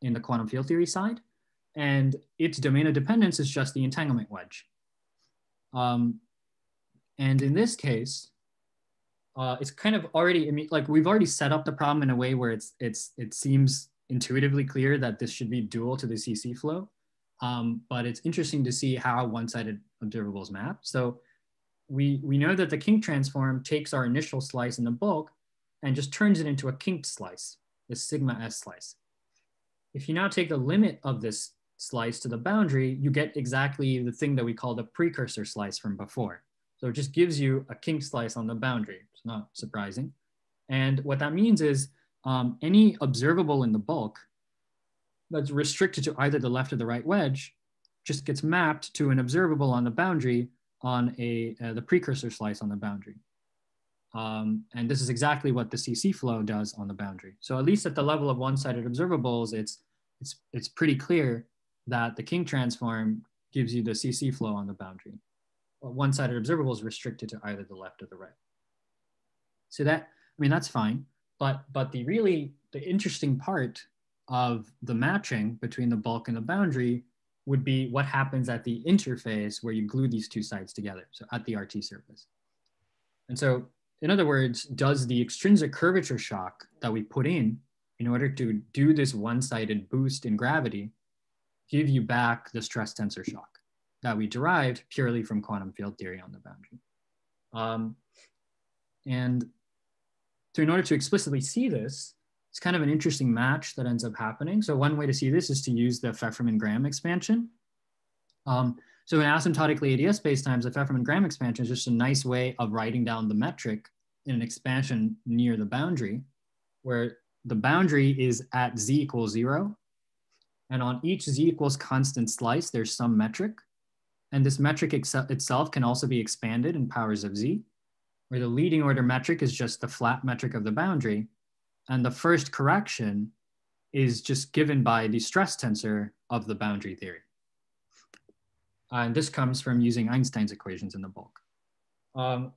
in the quantum field theory side. And its domain of dependence is just the entanglement wedge. And in this case, it's kind of already, I mean, like we've already set up the problem in a way where it seems intuitively clear that this should be dual to the CC flow. But it's interesting to see how one-sided observables map. So we know that the Kink transform takes our initial slice in the bulk and just turns it into a kinked slice, this sigma S slice. If you now take the limit of this slice to the boundary, you get exactly the thing that we call the precursor slice from before. So it just gives you a kinked slice on the boundary. It's not surprising. And what that means is any observable in the bulk that's restricted to either the left or the right wedge just gets mapped to an observable on the boundary on the precursor slice on the boundary. And this is exactly what the CC flow does on the boundary. So at least at the level of one-sided observables, it's pretty clear that the Kink transform gives you the CC flow on the boundary. One-sided observables restricted to either the left or the right. So that, I mean, that's fine. But the interesting part of the matching between the bulk and the boundary would be what happens at the interface where you glue these two sides together, so at the RT surface. And so, in other words, does the extrinsic curvature shock that we put in order to do this one-sided boost in gravity give you back the stress tensor shock that we derived purely from quantum field theory on the boundary? And so in order to explicitly see this, it's kind of an interesting match that ends up happening. So one way to see this is to use the Pfefferman-Graham expansion. So in asymptotically ADS spacetimes, the Pfefferman-Graham expansion is just a nice way of writing down the metric in an expansion near the boundary, where the boundary is at z equals 0. And on each z equals constant slice, there's some metric. And this metric itself can also be expanded in powers of z, where the leading order metric is just the flat metric of the boundary. And the first correction is just given by the stress tensor of the boundary theory. And this comes from using Einstein's equations in the bulk.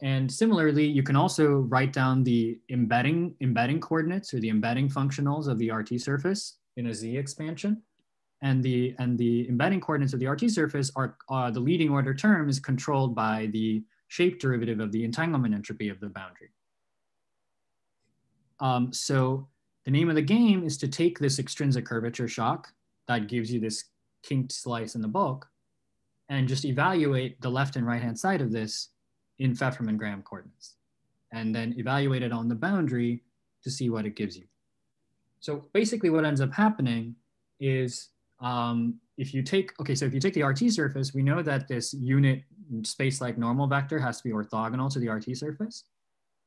And similarly, you can also write down the embedding coordinates or the embedding functionals of the RT surface in a Z expansion. And the embedding coordinates of the RT surface are the leading order term is controlled by the shape derivative of the entanglement entropy of the boundary. So the name of the game is to take this extrinsic curvature shock that gives you this kinked slice in the bulk and just evaluate the left and right hand side of this in Pfefferman Graham coordinates, and then evaluate it on the boundary to see what it gives you. So basically what ends up happening is if you take the RT surface, we know that this unit space-like normal vector has to be orthogonal to the RT surface.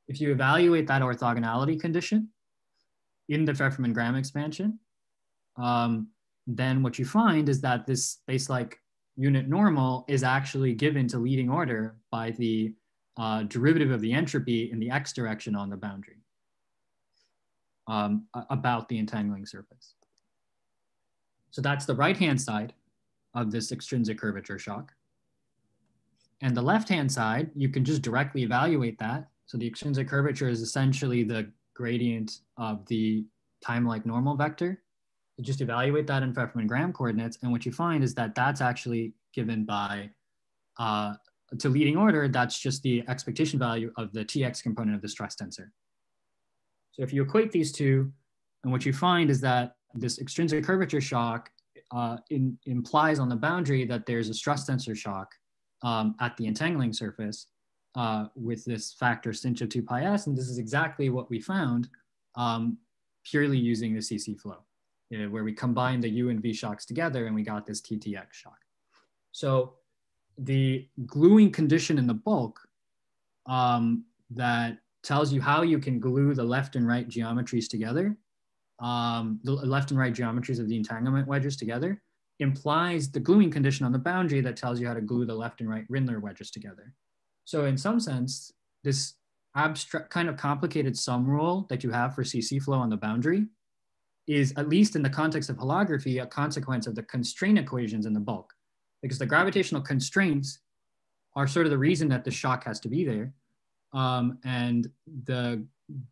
If you evaluate that orthogonality condition in the Pfefferman Graham expansion, then what you find is that this space-like unit normal is actually given to leading order by the derivative of the entropy in the x direction on the boundary about the entangling surface. So that's the right-hand side of this extrinsic curvature shock. And the left-hand side, you can just directly evaluate that. So the extrinsic curvature is essentially the gradient of the time-like normal vector. You just evaluate that in Pfefferman Graham coordinates. And what you find is that that's actually given by, to leading order, that's just the expectation value of the TX component of the stress tensor. So if you equate these two, and what you find is that this extrinsic curvature shock implies on the boundary that there's a stress tensor shock at the entangling surface with this factor sinh of 2 pi s. And this is exactly what we found purely using the CC flow, where we combined the U and V shocks together and we got this TTX shock. So the gluing condition in the bulk that tells you how you can glue the left and right geometries together, the left and right geometries of the entanglement wedges together, implies the gluing condition on the boundary that tells you how to glue the left and right Rindler wedges together. So in some sense, this abstract kind of complicated sum rule that you have for CC flow on the boundary is, at least in the context of holography, a consequence of the constraint equations in the bulk, because the gravitational constraints are sort of the reason that the shock has to be there. And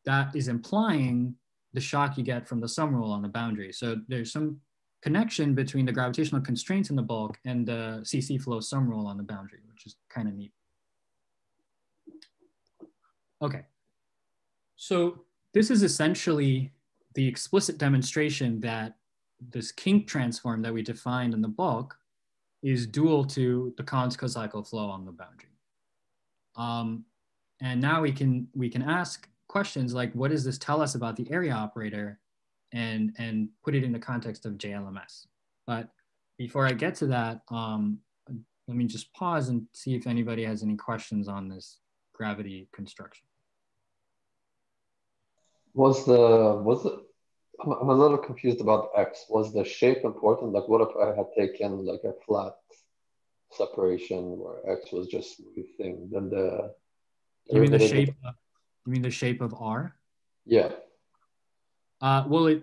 that is implying the shock you get from the sum rule on the boundary. So there's some connection between the gravitational constraints in the bulk and the CC flow sum rule on the boundary, which is kind of neat. Okay, so this is essentially the explicit demonstration that this kink transform that we defined in the bulk is dual to the Connes Cocycle flow on the boundary. And now we can ask questions like, what does this tell us about the area operator, and put it in the context of JLMS. But before I get to that, let me just pause and see if anybody has any questions on this gravity construction. I'm a little confused about X. Was the shape important? Like, what if I had taken like a flat separation where X was just smooth thing? Then the you mean the shape? You mean the shape of R? Yeah. Well,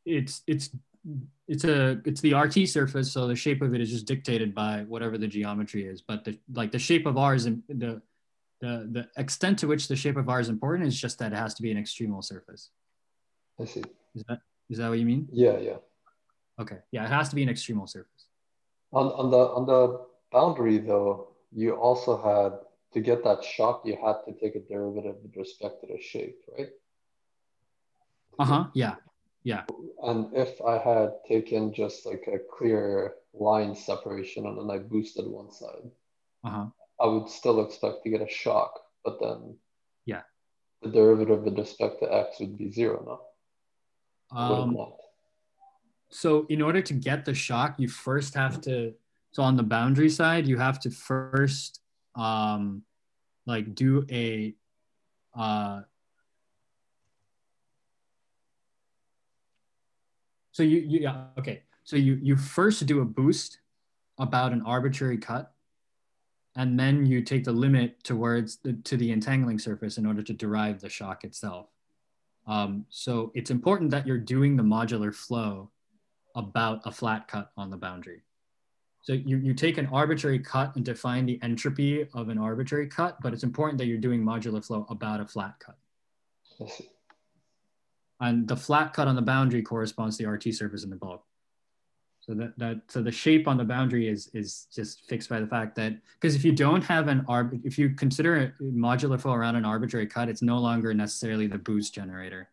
it's the RT surface, so the shape of it is just dictated by whatever the geometry is. But the shape of R is the extent to which the shape of R is important is just that it has to be an extremal surface. I see. Is that what you mean? Yeah, yeah. Okay, yeah, it has to be an extremal surface. On the boundary though, you also had to get that shock, you had to take a derivative with respect to the shape, right? Yeah, yeah. And if I had taken just like a clear line separation and then I boosted one side, I would still expect to get a shock, but then yeah, the derivative with respect to X would be 0 now. So in order to get the shock, you first have to, so on the boundary side, you have to first like do a, so you first do a boost about an arbitrary cut, and then you take the limit towards to the entangling surface in order to derive the shock itself. So it's important that you're doing the modular flow about a flat cut on the boundary. So you take an arbitrary cut and define the entropy of an arbitrary cut, but it's important that you're doing modular flow about a flat cut. I see. And the flat cut on the boundary corresponds to the RT surface in the bulk. So so the shape on the boundary is just fixed by the fact that, because if you don't have if you consider a modular flow around an arbitrary cut, it's no longer necessarily the boost generator.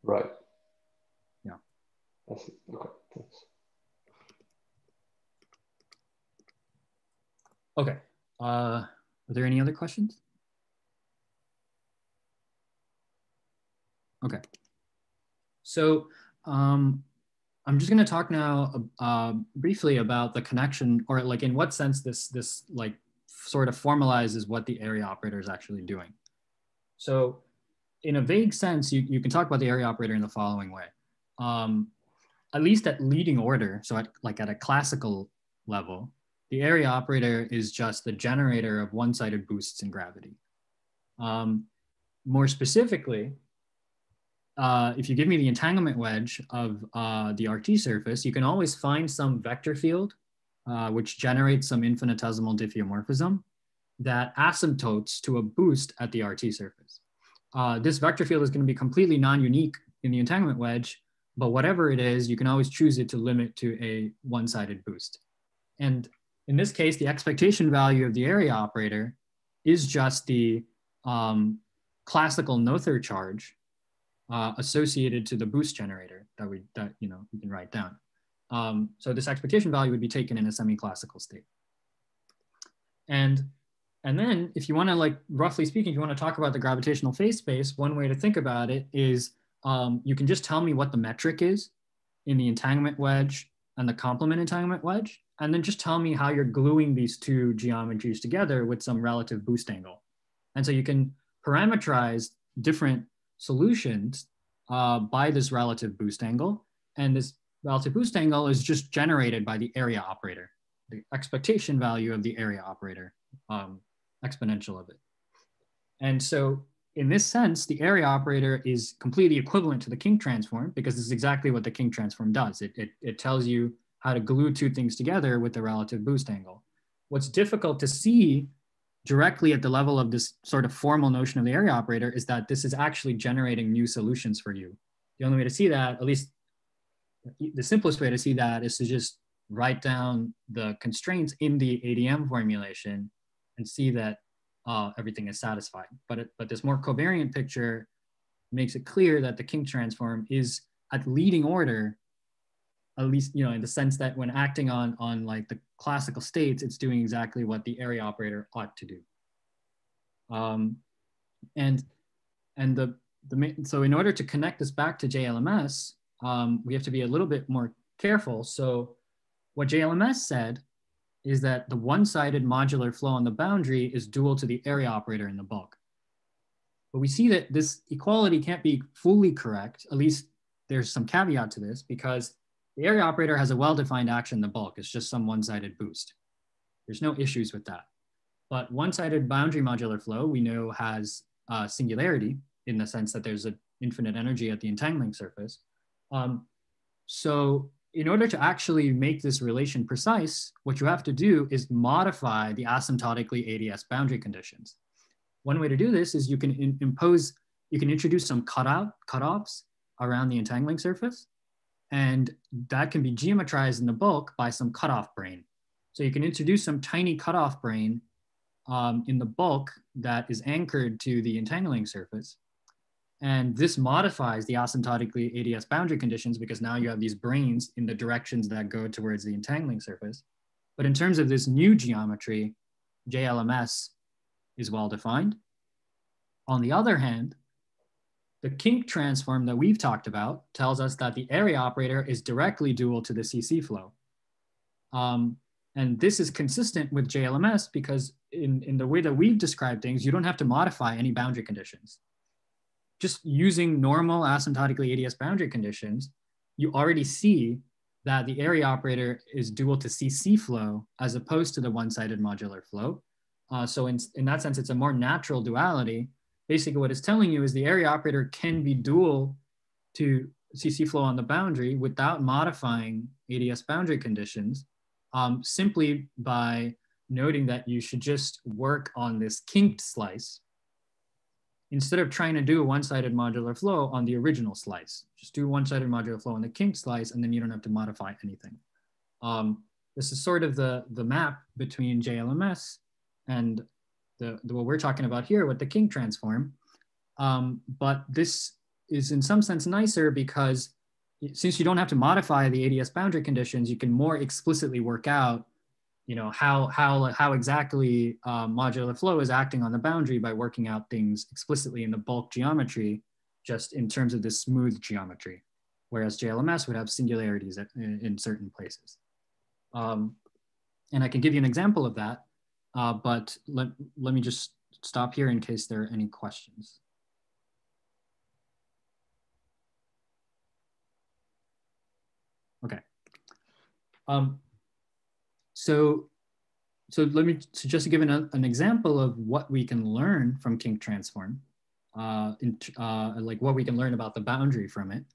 Right. Yeah. I see. Okay, thanks. Okay. Are there any other questions? Okay. So I'm just going to talk now briefly about the connection, or like in what sense this like sort of formalizes what the area operator is actually doing. So in a vague sense, you can talk about the area operator in the following way. At least at leading order, so at a classical level, the area operator is just the generator of one-sided boosts in gravity. More specifically, if you give me the entanglement wedge of the RT surface, you can always find some vector field which generates some infinitesimal diffeomorphism that asymptotes to a boost at the RT surface. This vector field is going to be completely non-unique in the entanglement wedge, but whatever it is, you can always choose it to limit to a one-sided boost. And in this case, the expectation value of the area operator is just the classical Noether charge associated to the boost generator that we can write down. So this expectation value would be taken in a semi-classical state. And then if you want to, like, roughly speaking, if you want to talk about the gravitational phase space, one way to think about it is you can just tell me what the metric is in the entanglement wedge and the complement entanglement wedge, and then just tell me how you're gluing these two geometries together with some relative boost angle. And so you can parameterize different solutions by this relative boost angle. And this relative boost angle is just generated by the area operator, the expectation value of the area operator, exponential of it. And so in this sense, the area operator is completely equivalent to the Kink transform, because this is exactly what the Kink transform does. It tells you how to glue two things together with the relative boost angle. What's difficult to see directly at the level of this sort of formal notion of the area operator is that this is actually generating new solutions for you. The only way to see that, at least the simplest way to see that, is to just write down the constraints in the ADM formulation and see that everything is satisfied. But this more covariant picture makes it clear that the Kink transform is at leading order, at least, in the sense that when acting on like the classical states, it's doing exactly what the area operator ought to do. So in order to connect this back to JLMS, we have to be a little bit more careful. So what JLMS said is that the one-sided modular flow on the boundary is dual to the area operator in the bulk. But we see that this equality can't be fully correct. At least there's some caveat to this, because the area operator has a well-defined action in the bulk. It's just some one-sided boost. There's no issues with that. But one-sided boundary modular flow, we know, has singularity in the sense that there's an infinite energy at the entangling surface. So in order to actually make this relation precise, what you have to do is modify the asymptotically ADS boundary conditions. One way to do this is you can introduce some cutoffs around the entangling surface, and that can be geometrized in the bulk by some cutoff brane. So you can introduce some tiny cutoff brane in the bulk that is anchored to the entangling surface. And this modifies the asymptotically ADS boundary conditions, because now you have these branes in the directions that go towards the entangling surface. But in terms of this new geometry, JLMS is well defined. On the other hand, the Kink transform that we've talked about tells us that the area operator is directly dual to the CC flow. And this is consistent with JLMS because in the way that we've described things, you don't have to modify any boundary conditions. Just using normal asymptotically ADS boundary conditions, you already see that the area operator is dual to CC flow as opposed to the one-sided modular flow. So in that sense, it's a more natural duality. Basically what it's telling you is the area operator can be dual to CC flow on the boundary without modifying ADS boundary conditions. simply by noting that you should just work on this kinked slice instead of trying to do a one-sided modular flow on the original slice. Just do one-sided modular flow on the kinked slice, and then you don't have to modify anything. This is sort of the map between JLMS and what we're talking about here with the Kink transform. But this is in some sense nicer because since you don't have to modify the ADS boundary conditions, you can more explicitly work out, you know, how exactly modular flow is acting on the boundary by working out things explicitly in the bulk geometry, just in terms of this smooth geometry, whereas JLMS would have singularities in certain places. And I can give you an example of that, but let me just stop here in case there are any questions. Okay. So just to give an example of what we can learn from Kink transform, like what we can learn about the boundary from it.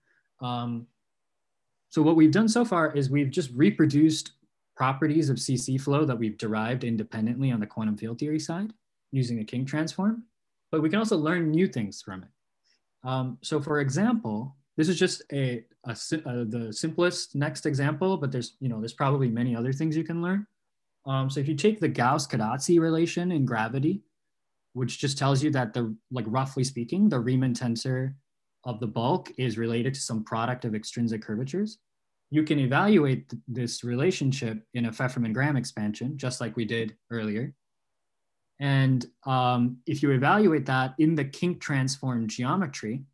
So what we've done so far is we've just reproduced properties of CC flow that we've derived independently on the quantum field theory side using the Kink transform, but we can also learn new things from it. So for example, this is just the simplest next example, but there's probably many other things you can learn. So if you take the Gauss-Kadazzi relation in gravity, which just tells you that roughly speaking, the Riemann tensor of the bulk is related to some product of extrinsic curvatures, you can evaluate this relationship in a Pfefferman-Graham expansion, just like we did earlier. And if you evaluate that in the Kink transform geometry,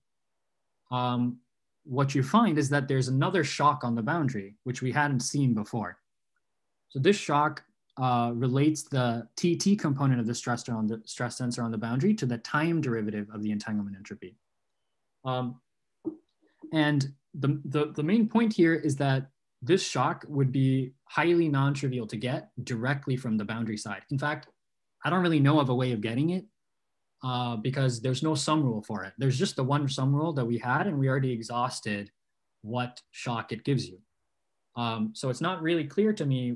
what you find is that there's another shock on the boundary, which we hadn't seen before. So this shock relates the TT component of the stress tensor on the boundary to the time derivative of the entanglement entropy. And the main point here is that this shock would be highly non-trivial to get directly from the boundary side. In fact, I don't really know of a way of getting it because there's no sum rule for it. There's just the one sum rule that we had, and we already exhausted what shock it gives you. So it's not really clear to me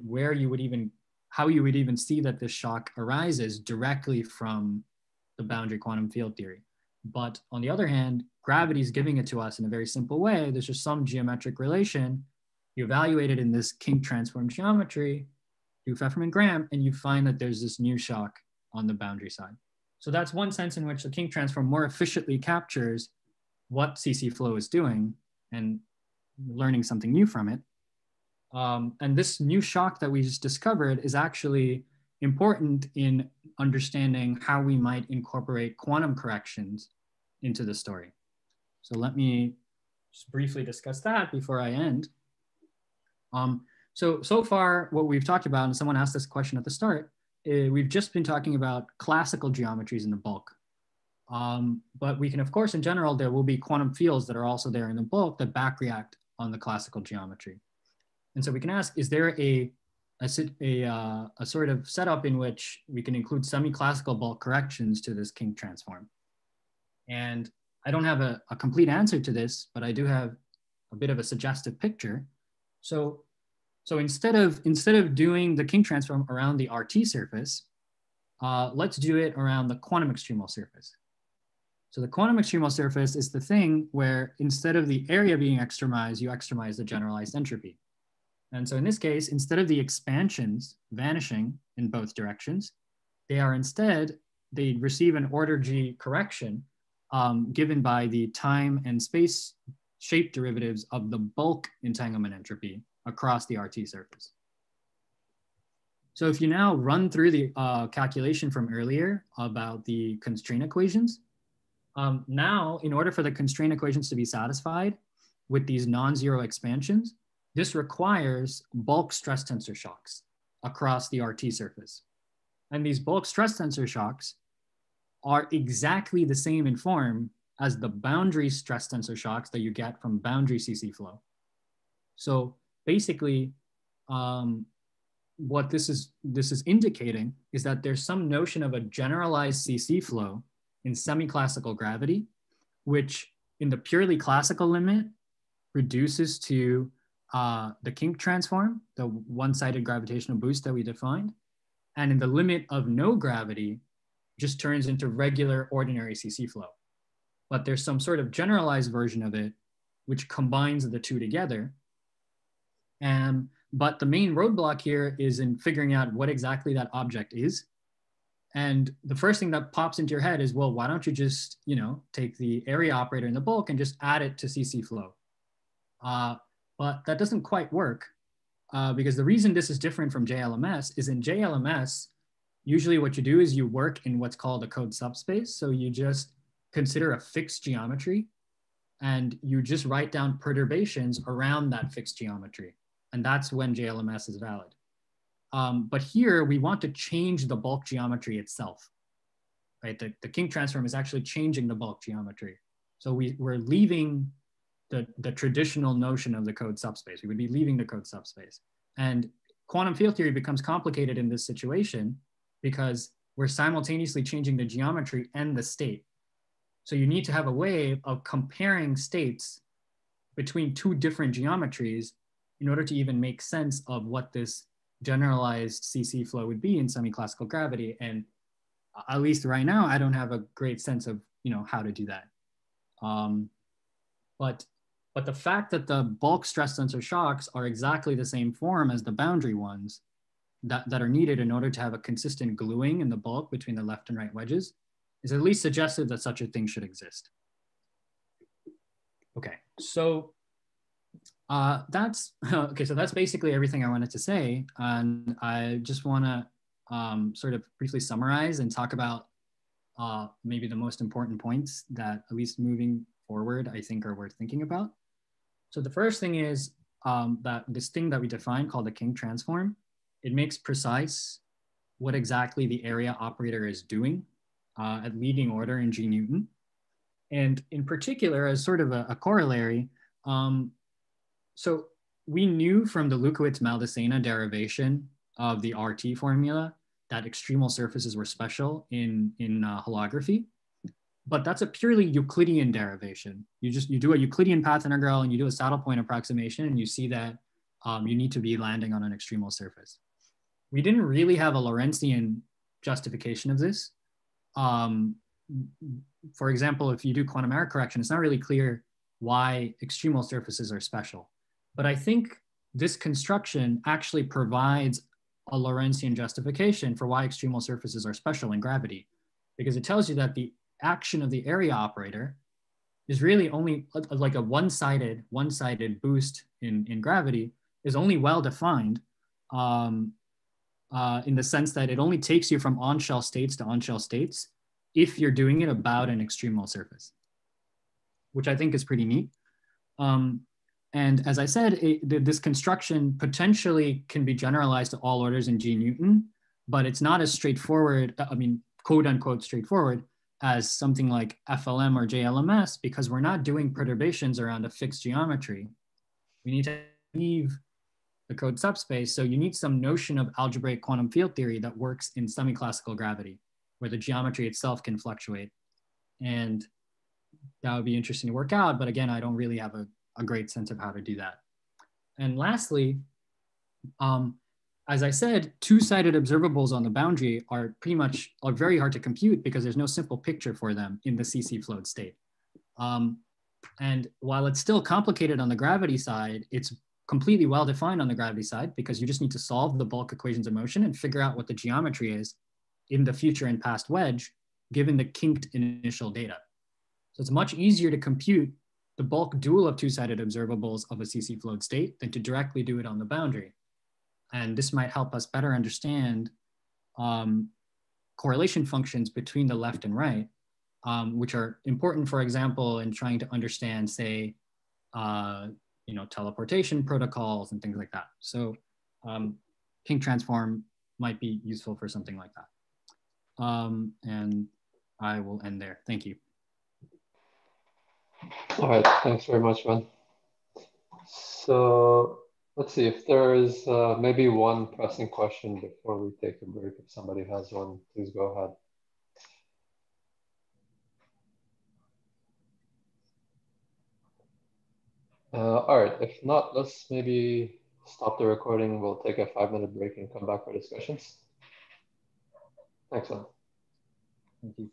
how you would even see that this shock arises directly from the boundary quantum field theory. But on the other hand, gravity is giving it to us in a very simple way. There's just some geometric relation. You evaluate it in this Kink transform geometry, do Pfefferman-Graham, and you find that there's this new shock on the boundary side. So that's one sense in which the Kink transform more efficiently captures what CC flow is doing and learning something new from it. And this new shock that we just discovered is actually important in understanding how we might incorporate quantum corrections into the story. So let me just briefly discuss that before I end. So far, what we've talked about, and someone asked this question at the start, we've just been talking about classical geometries in the bulk. But we can, of course, in general, there will be quantum fields that are also there in the bulk that back react on the classical geometry. And so we can ask, is there a sort of setup in which we can include semi-classical bulk corrections to this Kink transform? And I don't have a complete answer to this, but I do have a bit of a suggestive picture. So instead of doing the Kink transform around the RT surface, let's do it around the quantum extremal surface. So the quantum extremal surface is the thing where instead of the area being extremized, you extremize the generalized entropy. And so in this case, instead of the expansions vanishing in both directions, they receive an order G correction given by the time and space shape derivatives of the bulk entanglement entropy across the RT surface. So if you now run through the calculation from earlier about the constraint equations, now in order for the constraint equations to be satisfied with these non-zero expansions, this requires bulk stress tensor shocks across the RT surface. And these bulk stress tensor shocks are exactly the same in form as the boundary stress tensor shocks that you get from boundary CC flow. So basically, what this is indicating is that there's some notion of a generalized CC flow in semi-classical gravity, which in the purely classical limit reduces to the kink transform, the one-sided gravitational boost that we defined. And in the limit of no gravity, just turns into regular ordinary CC flow. But there's some sort of generalized version of it which combines the two together. But the main roadblock here is in figuring out what exactly that object is. And the first thing that pops into your head is, well, why don't you just, take the area operator in the bulk and just add it to CC flow? But that doesn't quite work because the reason this is different from JLMS is in JLMS, usually what you do is you work in what's called a code subspace. So you just consider a fixed geometry and you just write down perturbations around that fixed geometry. And that's when JLMS is valid. But here we want to change the bulk geometry itself, right? The kink transform is actually changing the bulk geometry. So we're leaving the traditional notion of the code subspace. We would be leaving the code subspace. And quantum field theory becomes complicated in this situation because we're simultaneously changing the geometry and the state. So you need to have a way of comparing states between two different geometries in order to even make sense of what this generalized CC flow would be in semi-classical gravity. And at least right now, I don't have a great sense of how to do that. But the fact that the bulk stress tensor shocks are exactly the same form as the boundary ones that are needed in order to have a consistent gluing in the bulk between the left and right wedges is at least suggestive that such a thing should exist. Okay, so that's basically everything I wanted to say. And I just want to sort of briefly summarize and talk about maybe the most important points that, at least moving forward, I think are worth thinking about. So the first thing is that this thing that we defined called the kink transform, it makes precise what exactly the area operator is doing at leading order in G Newton. And in particular, as sort of a corollary, so we knew from the Lukowitz-Maldacena derivation of the RT formula that extremal surfaces were special in holography. But that's a purely Euclidean derivation. You do a Euclidean path integral and you do a saddle point approximation and you see that you need to be landing on an extremal surface. We didn't really have a Lorentzian justification of this. For example, if you do quantum error correction, it's not really clear why extremal surfaces are special. But I think this construction actually provides a Lorentzian justification for why extremal surfaces are special in gravity, because it tells you that the action of the area operator is really only like a one-sided boost in gravity is only well defined in the sense that it only takes you from on-shell states to on-shell states if you're doing it about an extremal surface, which I think is pretty neat. And as I said, this construction potentially can be generalized to all orders in G Newton, but it's not as straightforward, quote unquote straightforward, as something like FLM or JLMS, because we're not doing perturbations around a fixed geometry. We need to leave the code subspace. So you need some notion of algebraic quantum field theory that works in semi-classical gravity, where the geometry itself can fluctuate. And that would be interesting to work out. But again, I don't really have a great sense of how to do that. And lastly, as I said, two-sided observables on the boundary are very hard to compute because there's no simple picture for them in the CC flowed state. And while it's still complicated on the gravity side, it's completely well-defined on the gravity side because you just need to solve the bulk equations of motion and figure out what the geometry is in the future and past wedge, given the kinked initial data. So it's much easier to compute the bulk dual of two-sided observables of a CC flowed state than to directly do it on the boundary. And this might help us better understand correlation functions between the left and right, which are important, for example, in trying to understand, say, teleportation protocols and things like that. So kink transform might be useful for something like that. And I will end there. Thank you. All right, thanks very much, man. So let's see if there is maybe one pressing question before we take a break. If somebody has one, please go ahead. All right, if not, let's maybe stop the recording. We'll take a 5-minute break and come back for discussions. Thanks, man. Thank you.